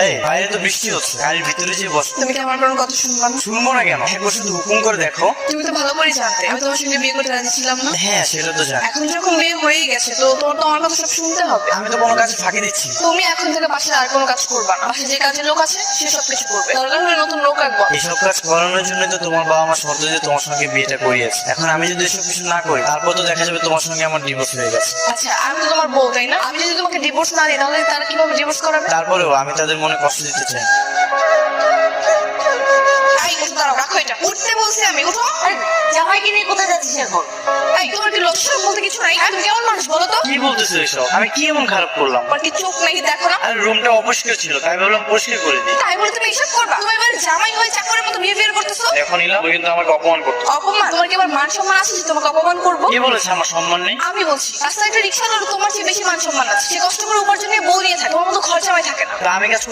এই বাইরে তো বৃষ্টি হচ্ছে, গাড়ির ভিতরে যে বস। তুমি কি আমার কোনো কথা শুনবা না? শুনবো না কেন? একবার শুধু হুকুম করে দেখো। তুমি তো ভালো করে জানতে আমি তোমার সঙ্গে বিয়ে করতে রাজি ছিলাম না। হ্যাঁ সেটা তো জানি। এখন যখন বিয়ে হয়ে গেছে তো তোমার তো আমার কথা সব শুনতে হবে। আমি তো কোনো কাজে ফাঁকি দিচ্ছি। তুমি এখন থেকে বাসায় আর কোনো কাজ করবা না। বাসায় যে কাজের লোক আছে সে সব কিছু করবে, দরকার হলে নতুন লোক রাখবো। এসব কাজ করানোর জন্য তো তোমার বাবা আমার শর্ত দিয়ে তোমার সঙ্গে বিয়েটা করিয়েছে। এখন আমি যদি এসব কিছু না করি তারপর তো দেখা যাবে তোমার সঙ্গে আমার ডিভোর্স হয়ে গেছে। আচ্ছা আমি তো তোমার বউ তাই না? আমি যদি তোমাকে ডিভোর্স না দিই তাহলে তারা কিভাবে ডিভোর্স করাবে? তারপরেও আমি তাদের মনে কষ্ট দিতে চাই না। এই উঠো, দাঁড়াও, রাখো এটা। উঠতে বলছি আমি, উঠো। জামাইকে নিয়ে কোথায় যাচ্ছিস এখন? এই তোমার কি লজ্জা বলতে কিছু নাই? তুমি কেমন মানুষ বলো তো? কি বলতেছো এসব? আমি কি এমন খারাপ করলাম? তোমার কি চোখ নাকি দেখো না? আর রুমটা অপরিষ্কার ছিল তাই ভাবলাম পরিষ্কার করে দিই। তাই বলে তুমি এসব করবা? তুমি এবার জামাই হয়ে চাকরের মতো বিহেভিয়ার করতেছো। এখন নিলাম ওই কিন্তু আমাকে অপমান করতো। অপমান? তোমার কি আবার মান সম্মান আছে যে তোমাকে অপমান করবো? কে বলেছে আমার সম্মান নেই? আমি বলছি রাস্তায় একটা রিক্সাওয়ালার তোমার চেয়ে বেশি মান সম্মান আছে। সে কষ্ট করে উপার্জন নিয়ে বউ নিয়ে থাকে, তোমার মতো ঘর জামাই থাকে না। তা আমি কাজ